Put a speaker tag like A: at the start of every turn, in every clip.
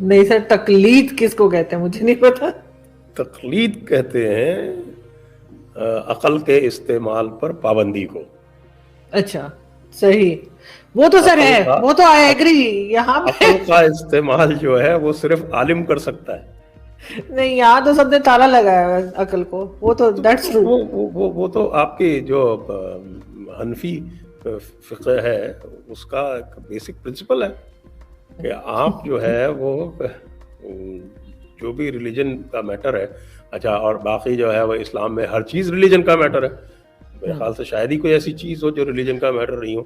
A: نہیں سر، تقلید کس کو کہتے ہیں مجھے نہیں پتا.
B: تقلید کہتے ہیں عقل کے استعمال پر پابندی کو.
A: اچھا صحیح، وہ تو سر ہے، وہ تو آئی ایگری. یہاں
B: عقل کا استعمال جو ہے وہ صرف عالم کر سکتا ہے.
A: نہیں، یہاں تو سب نے تالا لگایا ہے عقل کو، وہ تو دیٹس ٹرو.
B: وہ تو آپ کی جو حنفی فقہ ہے اس کا بیسک پرنسپل ہے کہ آپ جو ہے وہ جو بھی ریلیجن کا میٹر ہے. اچھا، اور باقی جو ہے وہ اسلام میں ہر چیز ریلیجن کا میٹر ہے. میرے خیال سے شاید ہی کوئی ایسی چیز ہو جو ریلیجن کا میٹر نہیں ہو.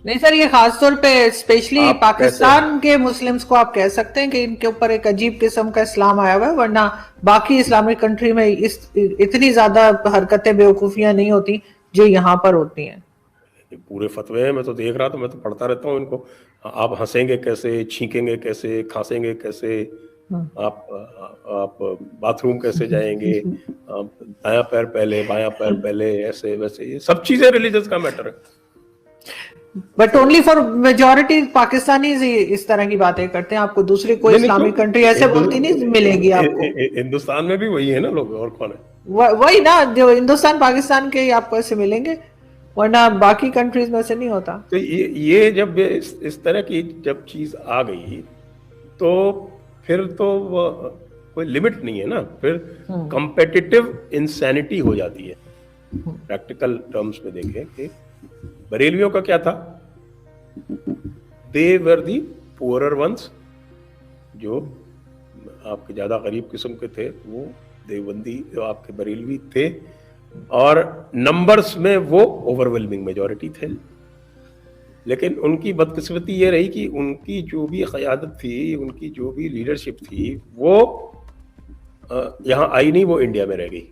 A: نہیں سر، یہ خاص طور پہ اسپیشلی پاکستان کے مسلمس کو آپ کہہ سکتے ہیں کہ ان کے اوپر ایک عجیب قسم کا اسلام آیا ہوا ہے، ورنہ باقی اسلامک کنٹری میں اتنی زیادہ حرکتیں بیوقوفیاں نہیں ہوتی جو یہاں پر ہوتی ہیں.
B: پورے فتوے ہیں، میں تو دیکھ رہا تھا، میں تو پڑھتا رہتا ہوں ان کو. آپ ہنسیں گے کیسے، چھینکیں گے کیسے، کھانسیں گے کیسے، آپ باتھ روم کیسے جائیں گے، دایاں پیر پہلے بایاں پیر پہلے، ایسے ویسے، یہ سب چیزیں ریلیجنس کا میٹر ہے.
A: But only for majority Pakistani اس طرح کی باتیں کرتے ہیں. آپ کو دوسری کوئی اسلامک کنٹری ایسے بولتی نہیں ملے گی آپ کو.
B: ہندوستان میں بھی وہی ہے نا لوگ، اور کون ہے؟
A: وہی نا، جو ہندوستان پاکستان کے آپ کو ایسے ملیں گے، ورنہ باقی کنٹریز میں سے نہیں ہوتا.
B: تو یہ جب اس طرح کی جب چیز آ گئی تو پھر تو کوئی لمٹ نہیں ہے نا، پھر کمپیٹیٹو انسینٹی ہو جاتی ہے. پریکٹیکل ٹرمز میں دیکھیں کہ بریلویوں کا کیا تھا، دے ور دی پورر ونس، جو آپ کے زیادہ غریب قسم کے تھے وہ دیوبندی جو آپ کے بریلوی تھے، اور نمبرز میں وہ اوور ویلمنگ میجورٹی تھے. لیکن ان کی بدقسمتی یہ رہی کہ ان کی جو بھی قیادت تھی، ان کی جو بھی لیڈرشپ تھی، وہ یہاں آئی نہیں، وہ انڈیا میں رہ گئی.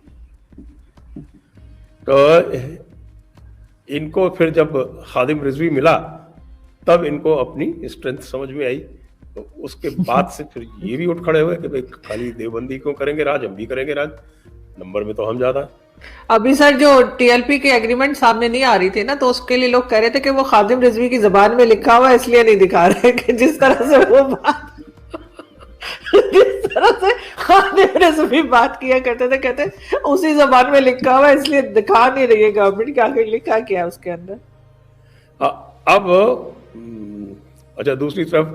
B: تو ان کو پھر جب خادم رضوی ملا تب ان کو اپنی اسٹرینتھ سمجھ میں آئی. تو اس کے بعد سے پھر یہ بھی اٹھ کھڑے ہوئے کہ بھائی خالی دیوبندی کیوں کریں گے راج، ہم بھی کریں گے راج، نمبر میں تو ہم زیادہ ہیں.
A: ابھی سر جو ٹی ایل پی کے ایگریمنٹ سامنے نہیں آ رہی تھی نا، تو اس کے لیے لوگ کہہ رہے تھے کہ وہ خادم رضوی کی زبان میں لکھا ہوا اس لیے نہیں دکھا رہے، کہ جس طرح سے وہ جس طرح سے خادم رضوی بات کیا کرتے تھے، کہتے اسی زبان میں لکھا ہوا اس لیے دکھا نہیں رہی ہے گورنمنٹ کہ آخر لکھا کیا اس کے اندر.
B: اب اچھا، دوسری طرف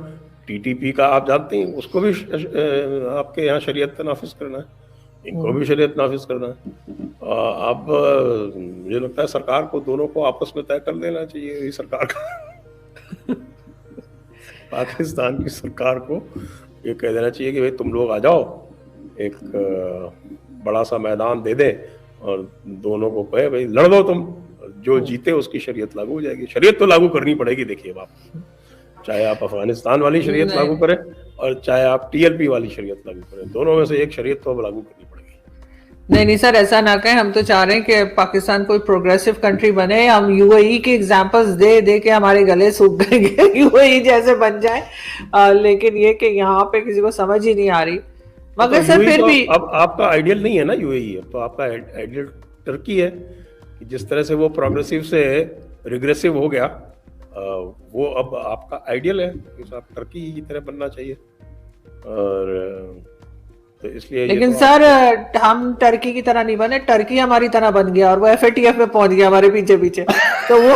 B: ٹی ٹی پی کا آپ جانتے ہیں، اس کو بھی آپ کے یہاں شریعت نافذ کرنا ہے، ان کو بھی شریعت نافذ کرنا ہے. اب مجھے لگتا ہے سرکار کو دونوں کو آپس میں طے کر لینا چاہیے. سرکار کا پاکستان کی سرکار کو یہ کہہ دینا چاہیے کہ بھائی تم لوگ آ جاؤ، ایک بڑا سا میدان دے دیں اور دونوں کو کہے بھائی لڑ دو تم، جو جیتے اس کی شریعت لاگو ہو جائے گی. شریعت تو لاگو کرنی پڑے گی. دیکھیے آپ، چاہے آپ افغانستان والی شریعت لاگو کریں اور چاہے آپ ٹی ایل پی والی شریعت لاگو کریں، دونوں میں سے ایک شریعت تو اب لاگو کرنی پڑے گی.
A: نہیں سر، ایسا نہ کہیں. ہم تو چاہ رہے ہیں کہ پاکستان کوئی پروگریسو کنٹری بنے. ہم یو اے ای کے ایگزامپلز دے کے ہمارے گلے سوکھ گئے کہ یو اے ای جیسے بن جائے، لیکن یہ کہ یہاں پہ کسی کو سمجھ ہی نہیں آ رہی. مگر سر پھر بھی
B: اب آپ کا آئیڈیل نہیں ہے نا یو اے ای، اب تو آپ کا آئیڈیل ٹرکی ہے. جس طرح سے وہ پروگریسو سے ریگریسو ہو گیا، وہ اب آپ کا آئیڈیل ہے کہ آپ ٹرکی کی طرح بننا چاہیے. اور تو اس لیے
A: لیکن سر ہم ٹرکی کی طرح نہیں بنے، ٹرکی ہماری طرح بن گیا اور وہ ایف اے ٹی ایف میں پہنچ گیا ہمارے پیچھے پیچھے. تو وہ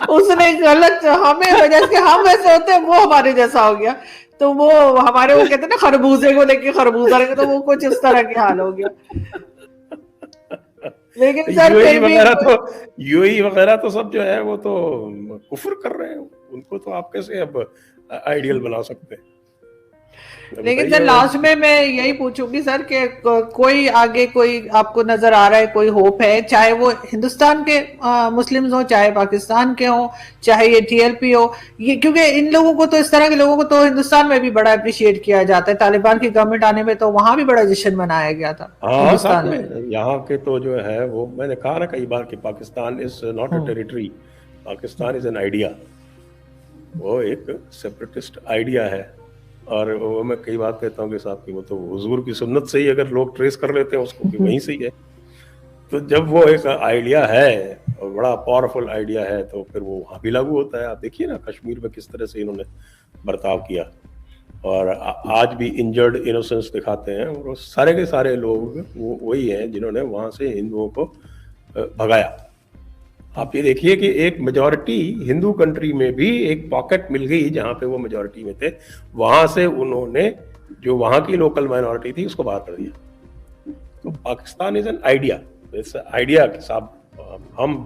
A: اس نے غلط ہمیں وجہ سے ہم ایسے ہوتے ہیں، وہ ہمارے جیسا ہو گیا. تو وہ ہمارے وہ کہتے ہیں نا خربوزے کو لے کے خربوزہ رہے، تو وہ کچھ اس طرح کے حال ہو گیا. لیکن سر پھر بھی
B: یو اے ای وغیرہ تو سب جو ہے وہ تو کفر کر رہے ہیں، ان کو تو آپ کیسے اب آئیڈیل بنا سکتے ہیں.
A: لیکن سر لاسٹ میں یہی پوچھوں گی سر کہ کوئی آگے کوئی آپ کو نظر آ رہا ہے، کوئی ہوپ ہے، چاہے وہ ہندوستان کے مسلمز ہوں، چاہے پاکستان کے ہوں، چاہے یہ ٹی ایل پی ہو، یہ کیونکہ ان لوگوں کو تو، اس طرح کے لوگوں کو تو ہندوستان میں بھی بڑا اپریشیٹ کیا جاتا ہے. طالبان کی گورنمنٹ آنے میں تو وہاں بھی بڑا جشن منایا گیا تھا ہندوستان میں.
B: یہاں کے تو جو ہے وہ میں نے کہا نا کئی بار کہ Pakistan is not a territory, Pakistan is an idea. وہ ایک سیپریٹسٹ آئیڈیا ہے. اور وہ میں کئی بات کہتا ہوں کہ صاحب کی وہ تو حضور کی سنت سے ہی اگر لوگ ٹریس کر لیتے ہیں اس کو کہ وہیں سے ہی ہے. تو جب وہ ایک آئیڈیا ہے اور بڑا پاورفل آئیڈیا ہے تو پھر وہ وہاں بھی لاگو ہوتا ہے. آپ دیکھیے نا کشمیر میں کس طرح سے انہوں نے برتاؤ کیا, اور آج بھی انجرڈ انوسنس دکھاتے ہیں, اور سارے کے سارے لوگ وہی ہیں جنہوں نے وہاں سے ہندوؤں کو بھگایا. آپ یہ دیکھیے کہ ایک میجورٹی ہندو کنٹری میں بھی ایک پاکٹ مل گئی جہاں پہ وہ میجورٹی میں تھے, وہاں سے انہوں نے جو وہاں کی لوکل مائنورٹی تھی اس کو باہر کر دیا. تو Pakistan is an idea, idea کے ساتھ ہم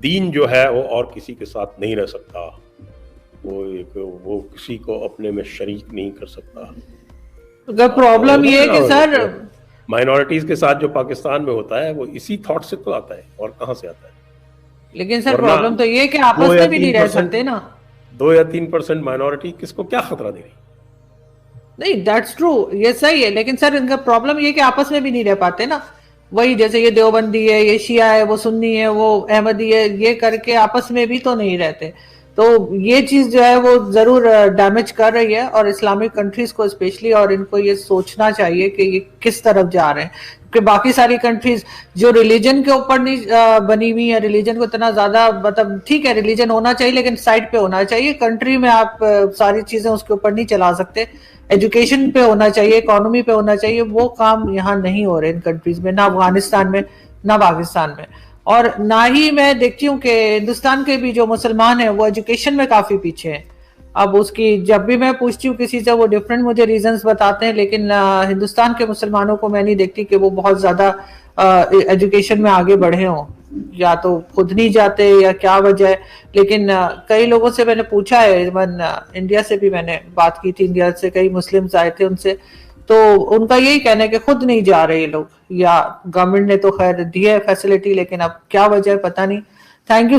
B: دین جو ہے وہ اور کسی کے ساتھ نہیں رہ سکتا, وہ کسی کو اپنے میں شریک نہیں کر سکتا.
A: اگر پرابلم یہ ہے کہ سر
B: مائنورٹیز کے ساتھ جو پاکستان میں ہوتا ہے وہ اسی تھاٹ سے تو آتا ہے, اور کہاں سے آتا ہے.
A: لیکن سر پرابلم تو یہ ہے کہ آپس میں بھی نہیں رہ سکتے نا.
B: 2 یا 3% مائنورٹی کس کو کیا خطرہ دے رہی؟
A: نہیں, دیٹس ٹرو, یہ صحیح ہے, لیکن سر ان کا پرابلم یہ کہ آپس میں بھی نہیں رہ پاتے نا. وہی جیسے یہ دیوبندی ہے, یہ شیعہ ہے, وہ سنی ہے, وہ احمدی ہے, یہ کر کے آپس میں بھی تو نہیں رہتے. تو یہ چیز جو ہے وہ ضرور ڈیمیج کر رہی ہے, اور اسلامک کنٹریز کو اسپیشلی, اور ان کو یہ سوچنا چاہیے کہ یہ کس طرف جا رہے ہیں. کہ باقی ساری کنٹریز جو ریلیجن کے اوپر نہیں بنی ہوئی ہے, ریلیجن کو اتنا زیادہ, مطلب ٹھیک ہے ریلیجن ہونا چاہیے لیکن سائڈ پہ ہونا چاہیے. کنٹری میں آپ ساری چیزیں اس کے اوپر نہیں چلا سکتے. ایجوکیشن پہ ہونا چاہیے, اکانومی پہ ہونا چاہیے, وہ کام یہاں نہیں ہو رہے ان کنٹریز میں, نہ افغانستان میں نہ پاکستان میں. اور نہ ہی میں دیکھتی ہوں کہ ہندوستان کے بھی جو مسلمان ہیں وہ ایجوکیشن میں کافی پیچھے ہیں. اب اس کی جب بھی میں پوچھتی ہوں کسی سے, وہ ڈفرینٹ مجھے ریزنز بتاتے ہیں, لیکن ہندوستان کے مسلمانوں کو میں نہیں دیکھتی کہ وہ بہت زیادہ ایجوکیشن میں آگے بڑھے ہوں. یا تو خود نہیں جاتے یا کیا وجہ ہے, لیکن کئی لوگوں سے میں نے پوچھا ہے, ایون انڈیا سے بھی میں نے بات کی تھی, انڈیا سے کئی مسلمز آئے تھے ان سے, تو ان کا یہی کہنا ہے کہ خود نہیں جا رہے یہ لوگ, یا گورنمنٹ نے تو خیر دی ہے فیسلٹی لیکن اب کیا وجہ ہے پتہ نہیں. Thank you